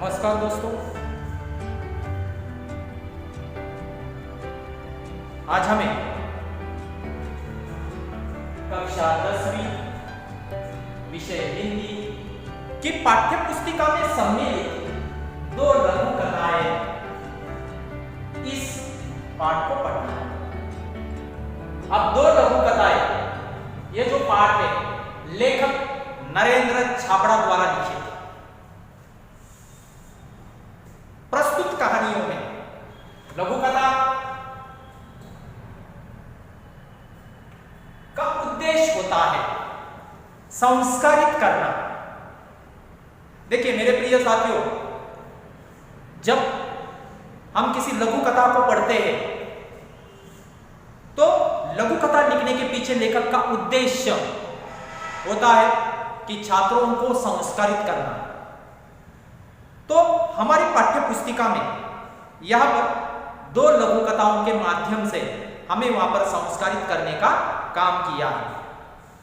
नमस्कार दोस्तों, आज हमें कक्षा 10वीं विषय हिंदी की पाठ्य पुस्तिका में सम्मिलित 2 लघु कथाएं इस पाठ को पढ़ना है। अब 2 लघु कथाएं, ये जो पाठ है लेखक नरेंद्र छाबड़ा द्वारा लिखित। प्रस्तुत कहानियों में लघु कथा का उद्देश्य होता है संस्कारित करना। देखिए मेरे प्रिय साथियों, जब हम किसी लघु कथा को पढ़ते हैं तो लघु कथा लिखने के पीछे लेखक का उद्देश्य होता है कि छात्रों को संस्कारित करना। तो हमारी पाठ्य पुस्तिका में यहां पर 2 लघु कथाओं के माध्यम से हमें वहां पर संस्कारित करने का काम किया है।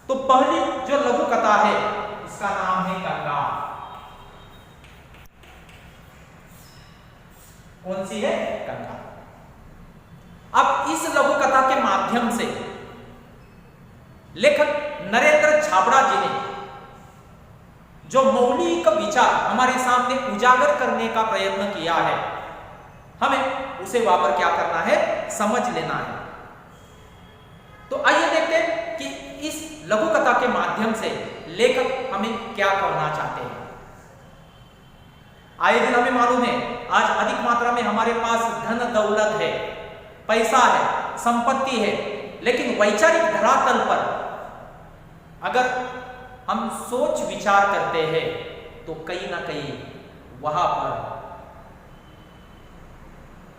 तो पहली जो लघु कथा है इसका नाम है कंगाल। कौन सी है? कंगाल। अब इस लघु कथा के माध्यम से लेखक नरेंद्र छाबड़ा जी ने जो मौलिक विचार हमारे सामने उजागर करने का प्रयत्न किया है, हमें उसे वहां पर क्या करना है, समझ लेना है। तो आइए देखते हैं कि इस लघु कथा के माध्यम से लेखक हमें क्या कहना चाहते हैं। आए दिन हमें मालूम है आज अधिक मात्रा में हमारे पास धन दौलत है, पैसा है, संपत्ति है, लेकिन वैचारिक धरातल पर अगर हम सोच विचार करते हैं तो कहीं ना कहीं वहां पर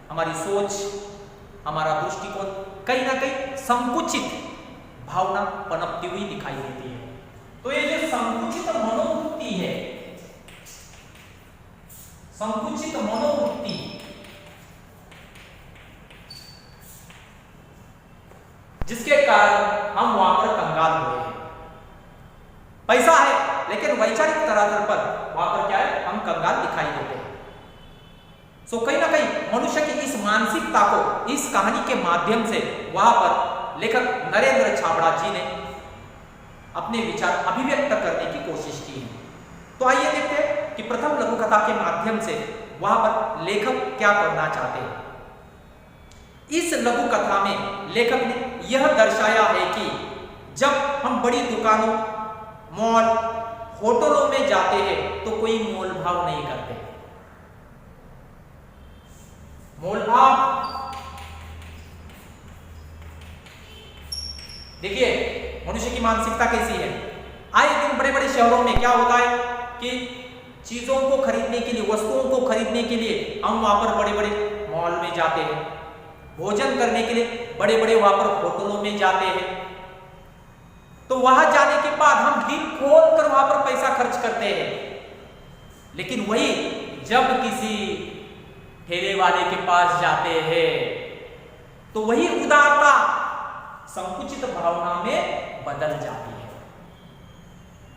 हमारी सोच, हमारा दृष्टिकोण कहीं ना कहीं संकुचित भावना पनपती हुई दिखाई देती है। तो ये जो संकुचित मनोवृत्ति है, संकुचित मनोवृत्ति जिसके कारण हम वहां पर कंगाल हुए हैं। पैसा है लेकिन वैचारिक तरातर पर वहां पर क्या है, हम कंगाल दिखाई देते हैं। सो कहीं ना कहीं मनुष्य की इस मानसिकता को इस कहानी के माध्यम से वहां पर लेखक नरेंद्र छाबड़ा जी ने अपने विचार अभिव्यक्त करने की कोशिश की है। तो आइए देखते हैं कि प्रथम लघु कथा के माध्यम से वहां पर लेखक क्या करना चाहते हैं। इस लघु कथा में लेखक ने यह दर्शाया है कि जब हम बड़ी दुकानों, मॉल, होटलों में जाते हैं तो कोई मोल भाव नहीं करते। मोल भाव देखिए मनुष्य की मानसिकता कैसी है। आए दिन बड़े बड़े शहरों में क्या होता है कि चीजों को खरीदने के लिए, वस्तुओं को खरीदने के लिए हम वहां पर बड़े बड़े मॉल में जाते हैं, भोजन करने के लिए बड़े बड़े वहां पर होटलों में जाते हैं। तो वहां जाने के बाद हम दिल खोल कर वहां पर पैसा खर्च करते हैं, लेकिन वही जब किसी ठेले वाले के पास जाते हैं तो वही उदारता संकुचित भावना में बदल जाती है।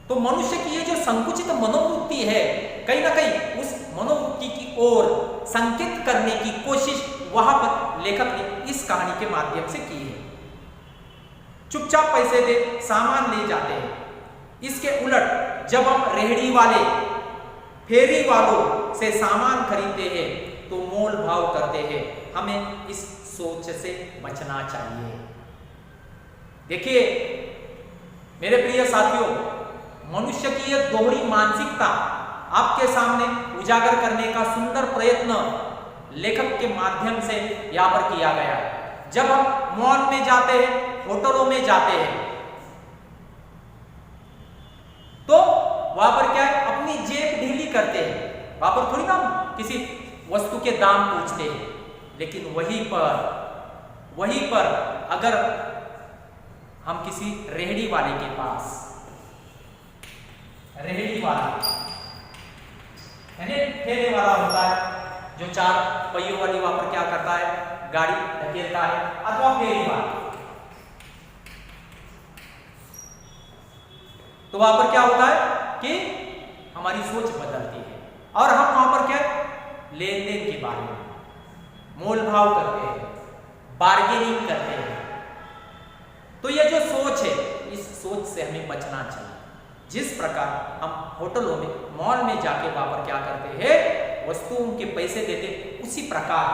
तो मनुष्य की ये जो संकुचित मनोवृत्ति है, कहीं ना कहीं उस मनोवृत्ति की ओर संकेत करने की कोशिश वहां पर लेखक ने इस कहानी के माध्यम से की है। चुपचाप पैसे दे सामान ले जाते हैं। इसके उलट जब हम रेहड़ी वाले, फेरी वालों से सामान खरीदते हैं तो मोल भाव करते हैं। हमें इस सोच से बचना चाहिए। देखिए मेरे प्रिय साथियों, मनुष्य की यह दोहरी मानसिकता आपके सामने उजागर करने का सुंदर प्रयत्न लेखक के माध्यम से यहां पर किया गया है। जब हम मॉल में जाते हैं, होटलों में जाते हैं, तो वहां पर क्या है, अपनी जेब ढीली करते हैं। वहां पर थोड़ी ना किसी वस्तु के दाम पूछते हैं, लेकिन वहीं पर अगर हम किसी रेहड़ी वाले के पास, रेहड़ी वाला यानी ठेले वाला होता है जो 4 पहियों वाली, वहां पर क्या करता है, गाड़ी धकेलता है, अथवा फेरी वाला, तो वहां पर क्या होता है कि हमारी सोच बदलती है। और हम वहां पर क्या लेन देन के बारे में मोल भाव करते हैं, बार्गेनिंग करते हैं। तो ये जो सोच है, इस सोच से हमें बचना चाहिए। जिस प्रकार हम होटलों में, मॉल में जाके वहां पर क्या करते हैं, वस्तुओं के पैसे देते, उसी प्रकार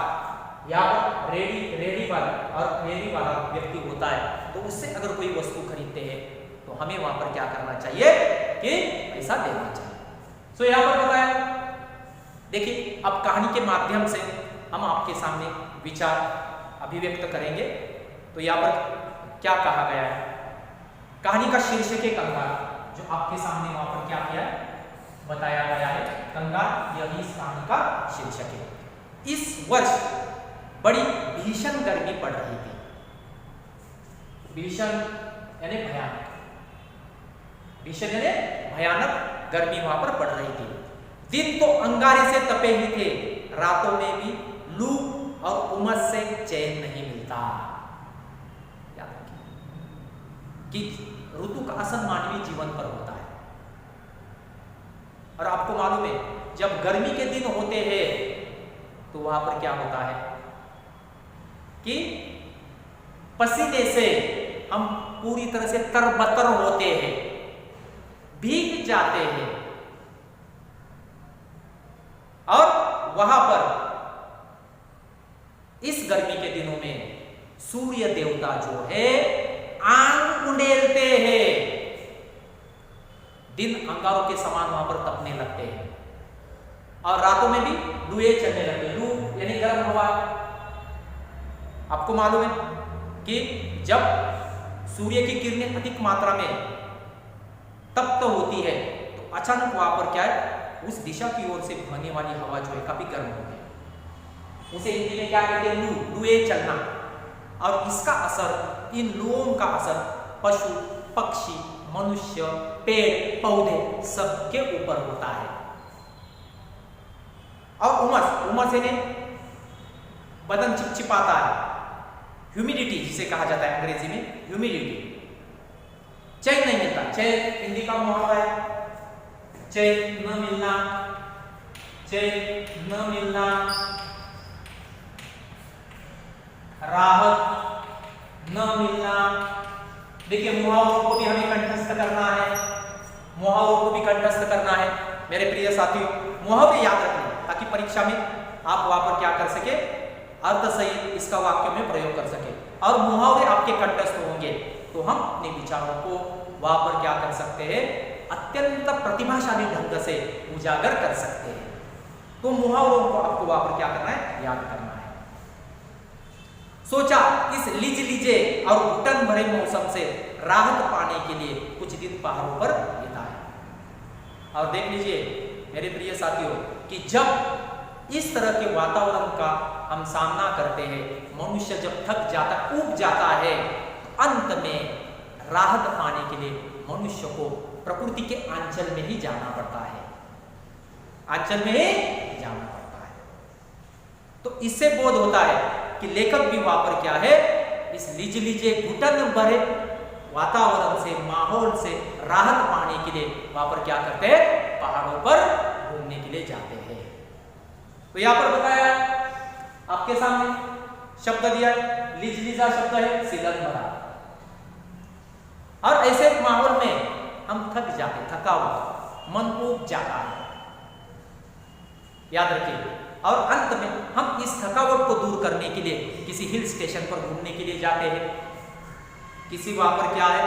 यहाँ रेडी वाला व्यक्ति होता है, तो उससे अगर कोई वस्तु खरीदते हैं तो हमें वहां पर क्या करना चाहिए कि पैसा देना चाहिए। सो यहाँ पर बताया, देखिए अब कहानी के माध्यम से हम आपके सामने विचार अभिव्यक्त करेंगे। तो यहाँ पर क्या कहा गया है, कहानी का शीर्षक है कंगाल, जो आपके सामने वहां पर क्या किया है, बताया गया है कंगाल, यही इस कहानी का शीर्षक है। इस वर्ष बड़ी भीषण गर्मी पड़ रही थी। भीषण यानी भयानक, भीषण यानी भयानक गर्मी वहां पर पड़ रही थी। दिन तो अंगारे से तपे ही थे, रातों में भी लू और उमस से चैन नहीं मिलता। याद रखिए कि ऋतु का असर मानवीय जीवन पर होता है। और आपको मालूम है, जब गर्मी के दिन होते हैं तो वहां पर क्या होता है कि पसीने से हम पूरी तरह से तरबतर होते हैं, भीग जाते हैं। और वहां पर इस गर्मी के दिनों में सूर्य देवता जो है आग उंडेलते हैं, दिन अंगारों के समान वहां पर तपने लगते हैं। और रातों में भी लुए चलने लगते हैं। लू यानी गर्म हवा। आपको मालूम है कि जब सूर्य की किरणें अधिक मात्रा में तप्त होती है तो अचानक वहां पर क्या है, उस दिशा की ओर से बहने वाली हवा जो है काफी गर्म होती है। उसे हिंदी में क्या कहते हैं, लू, लुए चलना। और इसका असर, इन लुओं का असर पशु, पक्षी, मनुष्य, पेड़ पौधे सबके ऊपर होता है। और उमस यानी बदन चिपचिपाता है, ह्यूमिडिटी जिसे कहा जाता है अंग्रेजी में, ह्यूमिडिटी। चैन नहीं मिलता, चैन हिंदी का मुहावरा है, चैन न मिलना, चैन न मिलना, राहत न मिलना। देखिए मुहावरों को भी हमें कंठस्थ करना है, मुहावरों को भी कंठस्थ करना है मेरे प्रिय साथियों। मुहावरे याद रखना ताकि परीक्षा में आप वहां पर क्या कर सके, अर्थ सहित इसका वाक्य में प्रयोग कर सके। और मुहावरे आपके कंठस्थ होंगे तो हम अपने विचारों को वहां पर क्या कर सकते हैं, अत्यंत प्रतिभाशाली ढंग से उजागर कर सकते हैं। तो मुहावरों को आपको वहां पर क्या करना है, याद करना है। सोचा इस लीजे और घुटन भरे मौसम से राहत पाने के लिए कुछ दिन पहाड़ों पर बिताए। और देख लीजिए मेरे प्रिय साथियों कि जब इस तरह के वातावरण का हम सामना करते हैं, मनुष्य जब थक जाता, ऊब जाता है, तो अंत में राहत पाने के लिए मनुष्य को प्रकृति के आंचल में ही जाना पड़ता है, आंचल में ही जाना पड़ता है। तो इससे बोध होता है कि लेखक भी वहां पर क्या है, इस लीजे घुटन भरे वातावरण से, माहौल से राहत पाने के लिए वहां पर क्या करते हैं, पहाड़ों पर घूमने के लिए जाते हैं। तो यहां पर बताया आपके सामने शब्द दिया, लीजा शब्द है सीलन भरा। और ऐसे माहौल में हम थक जाते, थका हुआ मन ऊब जाता है, याद रखिए। और अंत में हम इस थकावट को दूर करने के लिए किसी हिल स्टेशन पर घूमने के लिए जाते हैं, किसी वहां पर क्या है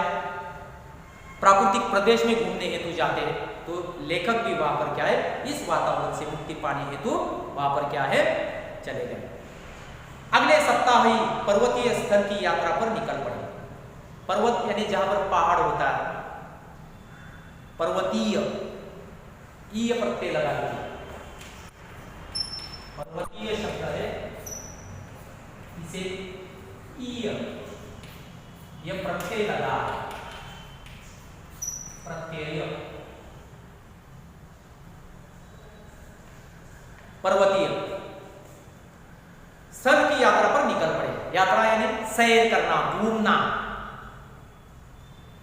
प्राकृतिक प्रदेश में घूमने हेतु जाते हैं। तो लेखक भी वहां पर क्या है, इस वातावरण से मुक्ति पाने हेतु वहां पर क्या है, चले गए। अगले सप्ताह ही पर्वतीय स्थल की यात्रा पर निकल पड़े। पर्वत यानी जहां पर पहाड़ होता है, पर्वतीय, ई प्रत्यय लगा दीजिए, पर्वतीय शब्द है, इसे ईय, यह प्रत्यय लगा, प्रत्यय पर्वतीय स्थल की यात्रा पर निकल पड़े। यात्रा यानी सैर करना, घूमना।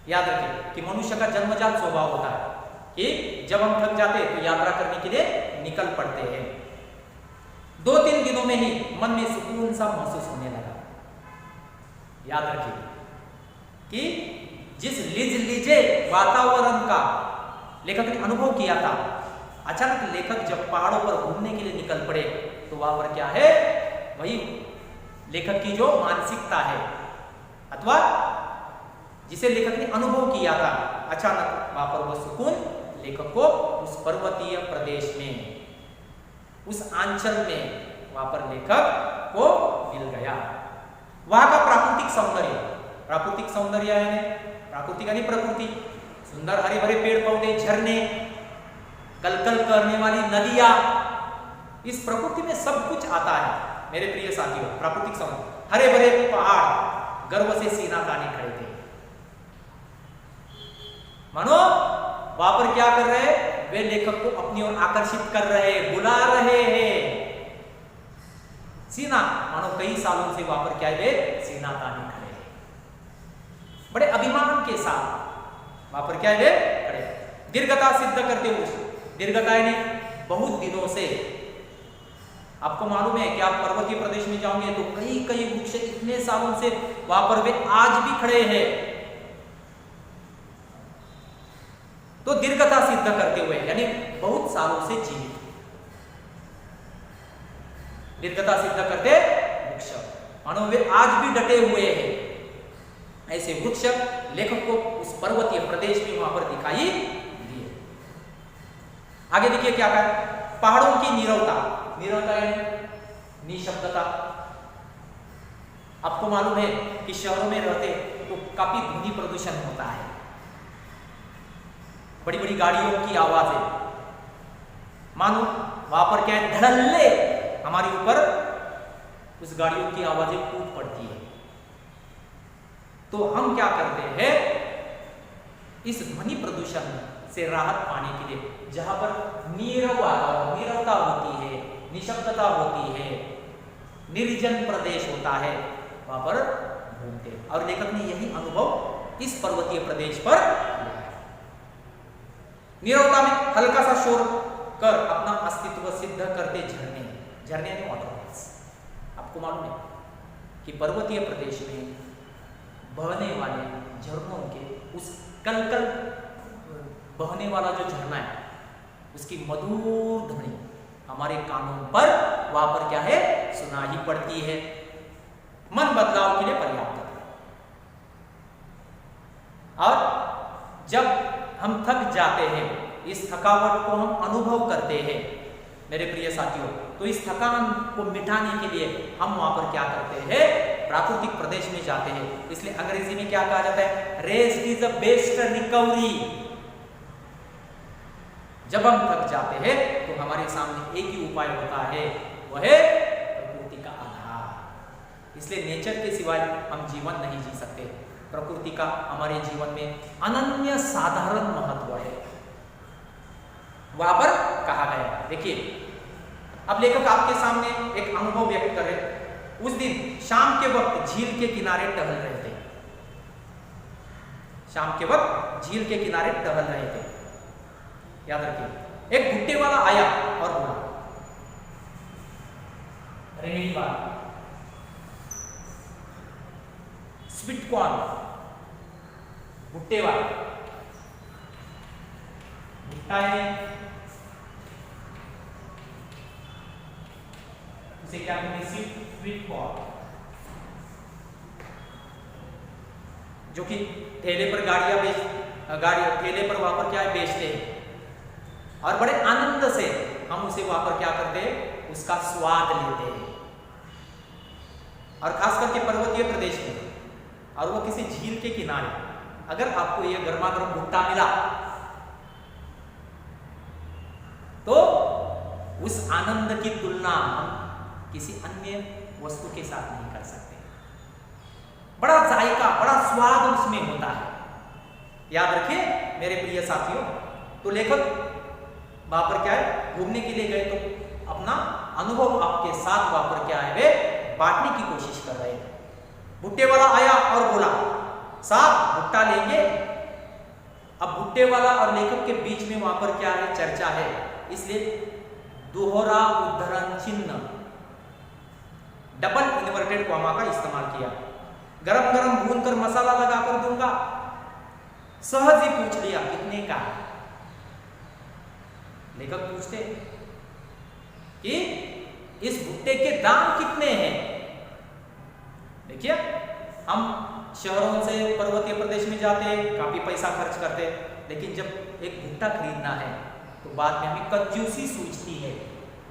याद रखिए कि मनुष्य का जन्मजात स्वभाव होता है कि जब हम थक जाते हैं तो यात्रा करने के लिए निकल पड़ते हैं। 2-3 दिनों में ही मन में सुकून सा महसूस होने लगा। याद रखिए कि जिस लीजे वातावरण का लेखक ने अनुभव किया था, अचानक लेखक जब पहाड़ों पर घूमने के लिए निकल पड़े तो वहां पर क्या है, वही लेखक की जो मानसिकता है अथवा जिसे लेखक ने अनुभव किया था, अचानक वहां पर वो सुकून लेखक को उस पर्वतीय प्रदेश में, उस अंचल में वहां पर लेखक को मिल गया। वहां का प्राकृतिक सौंदर्य है, प्राकृतिक यानी प्रकृति, सुंदर हरे भरे पेड़ पौधे, झरने, कलकल करने वाली नदियां, इस प्रकृति में सब कुछ आता है मेरे प्रिय साथियों। प्राकृतिक सौंदर्य, हरे भरे पहाड़ गर्व से सीना ताने खड़े थे। मानो वहां पर क्या कर रहे, वे लेखक को अपनी ओर आकर्षित कर रहे, बुला रहे हैं। सीना, मानो कई सालों से वहां पर क्या है, सीना ताने खड़े, बड़े अभिमान के साथ वहां पर क्या है, खड़े। दीर्घता सिद्ध करते हुए, दीर्घता ने बहुत दिनों से, आपको मालूम है कि आप पर्वतीय प्रदेश में जाओगे तो कई कई वृक्ष इतने सालों से वहां पर वे आज भी खड़े हैं। तो दीर्घता सिद्ध करते हुए यानी बहुत सालों से जीवित, दीर्घता सिद्ध करते वृक्ष, मानो वे आज भी डटे हुए हैं। ऐसे वृक्ष लेखक को उस पर्वतीय प्रदेश में वहां पर दिखाई दिए। आगे देखिए क्या कहा, पहाड़ों की नीरवता, नीरवता यानी निशब्दता। आपको मालूम है कि शहरों में रहते तो काफी ध्वनि प्रदूषण होता है, बड़ी बड़ी गाड़ियों की आवाजें, मानो वहां पर क्या है, धड़ल्ले हमारे ऊपर उस गाड़ियों की आवाजें टूट पड़ती है। तो हम क्या करते हैं, इस ध्वनि प्रदूषण से राहत पाने के लिए जहां पर नीरवता होती है, निशब्दता होती है, निर्जन प्रदेश होता है, वहां पर घूमते। और लेखक ने यही अनुभव इस पर्वतीय प्रदेश पर लिया है। नीरवता में हल्का सा शोर कर अपना अस्तित्व सिद्ध करते झरने, झरने में वाटरफॉल्स। आपको मालूम है कि पर्वतीय प्रदेश में बहने वाले झरनों के उस कलकल बहने वाला जो झरना है, उसकी मधुर ध्वनि हमारे कानों पर वहां पर क्या है, सुनाई पड़ती है। मन बदलाव के लिए पर्याप्त है। और जब हम थक जाते हैं, इस थकावट को हम अनुभव करते हैं मेरे प्रिय साथियों, तो इस थकान को मिटाने के लिए हम वहां पर क्या करते हैं, प्राकृतिक प्रदेश में जाते हैं। इसलिए अंग्रेजी में क्या कहा जाता है, rest is the best recovery. जब हम थक जाते हैं तो हमारे सामने एक ही उपाय होता है, वह है प्रकृति का आधार। इसलिए नेचर के सिवाय हम जीवन नहीं जी सकते। प्रकृति का हमारे जीवन में अनन्य साधारण महत्व है, वहां पर कहा गया है। देखिए अब लेखक आपके सामने एक अनुभव व्यक्त कर रहे। उस दिन शाम के वक्त झील के किनारे टहल रहे थे, शाम के वक्त झील के किनारे टहल रहे थे। याद रखिए, एक भुट्टे वाला आया और बोला, रेहड़ी वाला, स्वीट कॉर्न, भुट्टे वाला, भुट्टा है, उसे क्या कहते हैं, स्वीट कॉर्न, जो कि ठेले पर ठेले पर वहां पर क्या है, बेचते हैं। और बड़े आनंद से हम उसे वहां पर क्या करते हैं, उसका स्वाद लेते हैं। और खास करके पर्वतीय प्रदेश में, और वो किसी झील के किनारे, अगर आपको ये गर्मा गर्म भुट्टा मिला तो उस आनंद की तुलना हम किसी अन्य वस्तु के साथ नहीं कर सकते। बड़ा जायका, बड़ा स्वाद उसमें होता है। याद रखिए मेरे प्रिय साथियों, तो लेखक वहां पर क्या है, घूमने के लिए गए तो अपना अनुभव आपके साथ वहां पर क्या है, वे बांटने की कोशिश कर रहे हैं। भुट्टे वाला आया और बोला, साहब भुट्टा लेंगे। अब भुट्टे वाला और लेखक के बीच में वहां पर क्या है, चर्चा है। इसलिए दोहरा उद्धरण चिन्ह डबल इन्वर्टेड कॉमा का इस्तेमाल किया। गरम गरम भूनकर मसाला लगाकर दूंगा। सहज ही पूछ लिया कितने का। लेखक पूछते कि इस भुट्टे के दाम कितने हैं। देखिए, हम शहरों से पर्वतीय प्रदेश में जाते हैं, काफी पैसा खर्च करते हैं, लेकिन जब एक भुट्टा खरीदना है तो बाद में हमें कंजूसी सूझती है,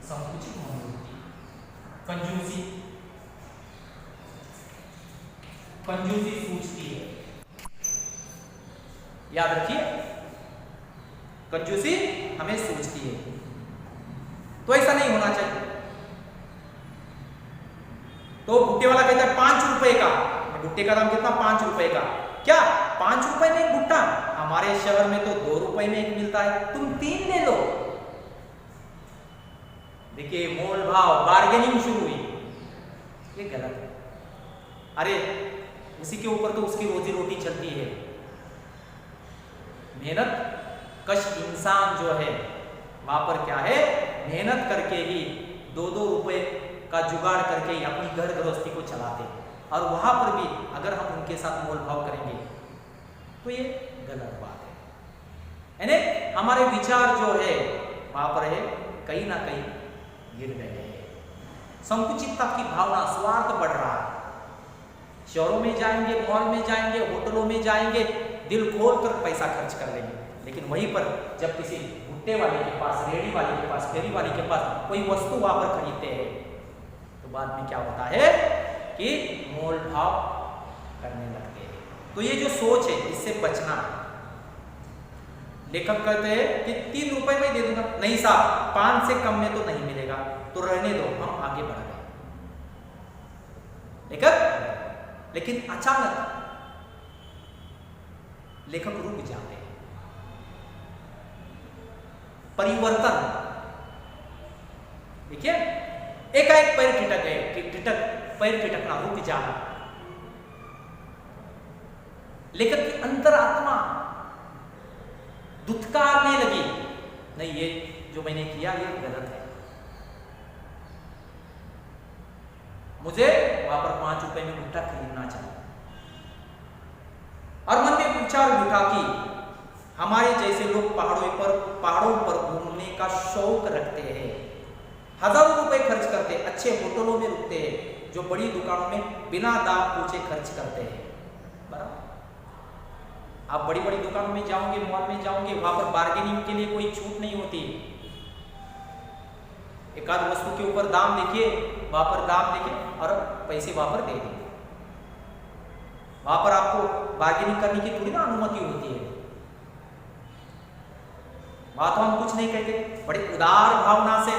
संकुचित मनोवृत्ति, कंजूसी सूझती है। याद रखिए, कंजूसी हमें सूझती है, तो ऐसा नहीं होना चाहिए। तो भुट्टे वाला कहता है 5 रुपए का। भुट्टे का दाम कितना? 5 रुपए का। क्या 5 रुपए में एक भुट्टा? हमारे शहर में तो 2 रुपए में एक मिलता है, तुम 3 ले लो। देखिए, मोल भाव, बार्गेनिंग शुरू हुई। ये गलत है। अरे उसी के ऊपर तो उसकी रोजी रोटी चलती है। मेहनत कश इंसान जो है वहां पर क्या है, मेहनत करके ही 2-2 रुपए का जुगाड़ करके ही अपनी घर गृहस्थी को चलाते हैं, और वहां पर भी अगर हम उनके साथ मोल भाव करेंगे तो ये गलत बात है। यानी हमारे विचार जो है वहां पर है कहीं ना कहीं गिर गए हैं। संकुचितता की भावना, स्वार्थ बढ़ रहा है। शहरों में जाएंगे, मॉल में जाएंगे, होटलों में जाएंगे, दिल खोल कर पैसा खर्च कर लेंगे, लेकिन वहीं पर जब किसी भुट्टे वाले के पास, रेडी वाले के पास, फेरी वाले के पास कोई वस्तु वहां पर खरीदते हैं तो बाद में क्या होता है कि मोल भाव करने लगते हैं। तो ये जो सोच है, इससे बचना है। लेखक कहते हैं कि 3 रुपए में दे दूंगा। नहीं साहब, 5 से कम में तो नहीं मिलेगा, तो रहने दो, हम आगे बढ़ गए। लेकिन अचानक लेखक रुक जाते हैं। परिवर्तन, देखिए, एकाएक पैर ठिठक गए, पैर ठिठकना, रुक जाना। लेखक की अंतरात्मा दुत्कारने लगी, नहीं ये जो मैंने किया ये गलत है, मुझे वहां पर 5 रुपए में भुट्टा खरीदना चाहिए। और मन में विचार उठा कि हमारे जैसे लोग पहाड़ों पर घूमने का शौक रखते हैं, हजारों रुपए खर्च करते हैं, अच्छे होटलों में रुकते हैं, जो बड़ी दुकानों में बिना दाम पूछे खर्च करते हैं। बराबर, आप बड़ी बड़ी दुकानों में जाओगे, मॉल में जाओगे, वहां पर बार्गेनिंग के लिए कोई छूट नहीं होती। एक आध वस्तु के ऊपर दाम देखिए, वहां पर दाम देखिए और पैसे वहां पर दे देंगे। वहां पर आपको बार्गेनिंग करने की थोड़ी ना अनुमति होती है। वहां तो हम कुछ नहीं कहते, बड़े उदार भावना से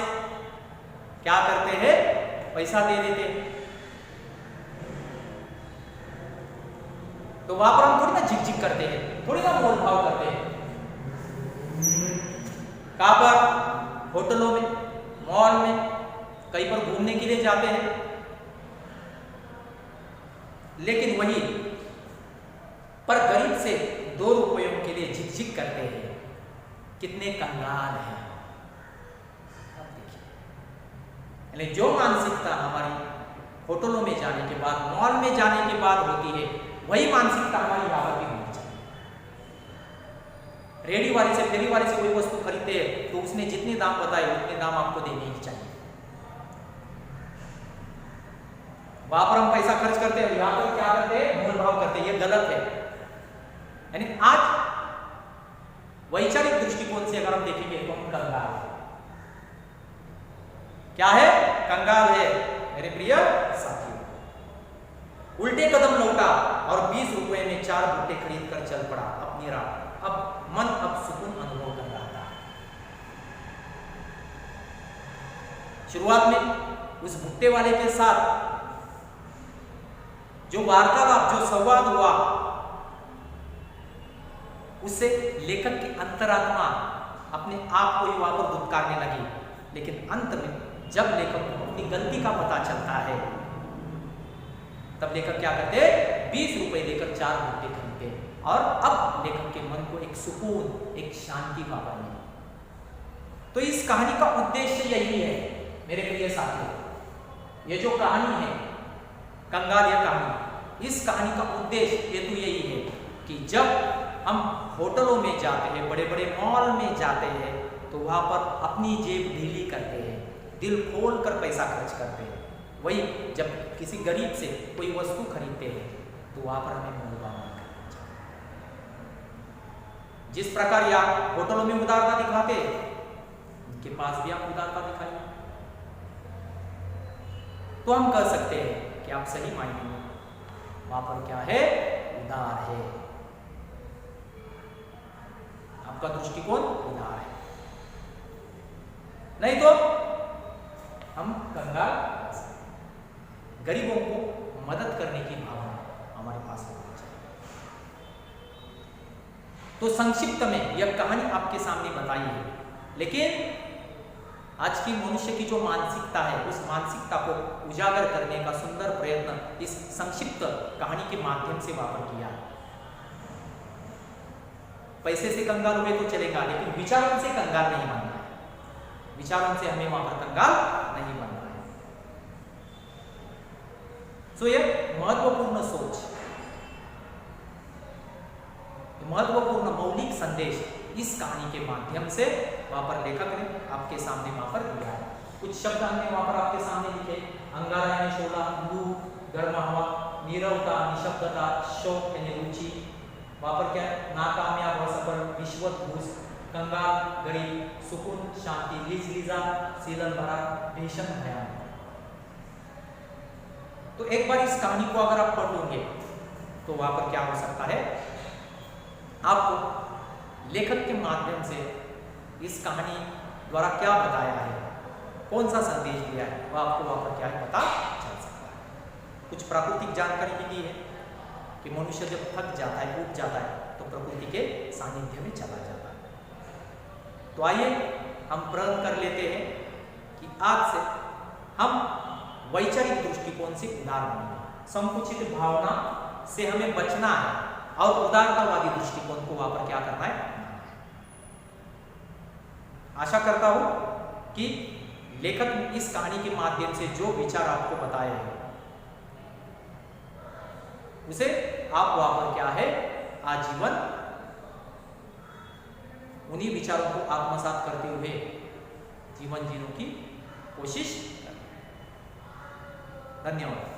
क्या करते हैं, पैसा दे देते हैं। तो वहां पर हम थोड़ी ना झिक करते हैं, थोड़ी ना मोल भाव करते हैं। कहां पर? होटलों में, मॉल में, कहीं पर घूमने के लिए जाते हैं, लेकिन वही पर गरीब से 2 रुपयों के लिए झिक करते हैं। कितने कंगाल हैं। अब देखिए, यानी जो मानसिकता हमारी होटलों में जाने के बाद, मॉल में जाने के बाद होती है, वही मानसिकता हमारी यहाँ पर भी होनी चाहिए। रेडी वाले से, फेरी वाले से कोई वस्तु खरीदते हैं तो उसने जितने दाम बताए उतने दाम आपको देने ही चाहिए। वहां पर हम पैसा खर्च करते हैं, यहां पर क्या करते हैं, मोल भाव करते हैं। ये गलत है। यानी आज वैचारिक दृष्टिकोण से अगर हम देखेंगे तो हम कंगाल है। क्या है? कंगाल है मेरे प्रिय साथियों। उल्टे कदम लौटा और 20 रुपए में 4 भुट्टे खरीद कर चल पड़ा अपनी राह। अब मन सुकून अनुभव कर रहा था। शुरुआत में उस भुट्टे वाले के साथ जो वार्तालाप, जो संवाद हुआ, उससे लेखक की अंतरात्मा अपने आप को ही वहां पर दुत्कारने लगी। लेकिन अंत में जब लेखक को अपनी गलती का पता चलता है, तब लेखक क्या करते? 20 रुपए देकर 4 भुट्टे खरीदते, और अब लेखक के मन को एक सुकून, एक शांति का बनी। तो इस कहानी का उद्देश्य यही है मेरे प्रिय साथियों, ये जो कहानी है कंगाल या कहानी, इस कहानी का उद्देश्य हेतु यही है कि जब हम होटलों में जाते हैं, बड़े बड़े मॉल में जाते हैं, तो वहाँ पर अपनी जेब ढीली करते हैं, दिल खोल कर पैसा खर्च करते हैं। वही जब किसी गरीब से कोई वस्तु खरीदते हैं तो वहाँ पर हमें मोहब्बत करना चाहिए। जिस प्रकार या होटलों में उदारता दिखाते हैं, उनके पास भी आप उदारता दिखाइए, तो हम कह सकते हैं कि आप सही मायने में वहां पर क्या है, उदार है, आपका दृष्टिकोण उदार है। नहीं तो हम कंगाल, गरीबों को मदद करने की भावना हमारे पास होनी चाहिए। तो संक्षिप्त में यह कहानी आपके सामने बताई है, लेकिन आज की मनुष्य की जो मानसिकता है, उस मानसिकता को उजागर करने का सुंदर प्रयत्न इस संक्षिप्त कहानी के माध्यम से वहां पर किया है। पैसे से कंगाल हुए तो चलेगा, लेकिन विचारों से कंगाल नहीं बनना है, विचारों से हमें वहां पर कंगाल नहीं बनना है। सो यह महत्वपूर्ण सोच, महत्वपूर्ण मौलिक संदेश इस कहानी के माध्यम से वहां पर लेखक ने आपके सामने वहां पर दिया है। कुछ शब्द हमने वहां पर आपके सामने लिखे, अंगारा यानी शोला, लू गर्म हवा, नीरवता निशब्दता, शौक यानी रुचि, वहां पर क्या नाकामयाब असफल, विश्वत घूस, कंगाल गरीब, सुकून शांति, लीज लीजा सीलन भरा, भीषण भयानक। तो एक बार इस कहानी को अगर आप पढ़ लोगे तो वहां पर क्या हो सकता है, आपको लेखक के माध्यम से इस कहानी द्वारा क्या बताया है, कौन सा संदेश दिया है, वह आपको वहां पर क्या है पता चल सकता है। कुछ प्राकृतिक जानकारी भी दी है कि मनुष्य जब थक जाता है, ऊब जाता है, तो प्रकृति के सानिध्य में चला जाता है। तो आइए हम प्रण कर लेते हैं कि आज से हम वैचारिक दृष्टिकोण से उदार बनेंगे, संकुचित भावना से हमें बचना है और उदारतावादी दृष्टिकोण को वहां पर क्या करना है। आशा करता हूं कि लेखक ने इस कहानी के माध्यम से जो विचार आपको बताए हैं, उसे आप वहां पर क्या है आजीवन उन्हीं विचारों को आत्मसात करते हुए जीवन जीने की कोशिश करें। धन्यवाद।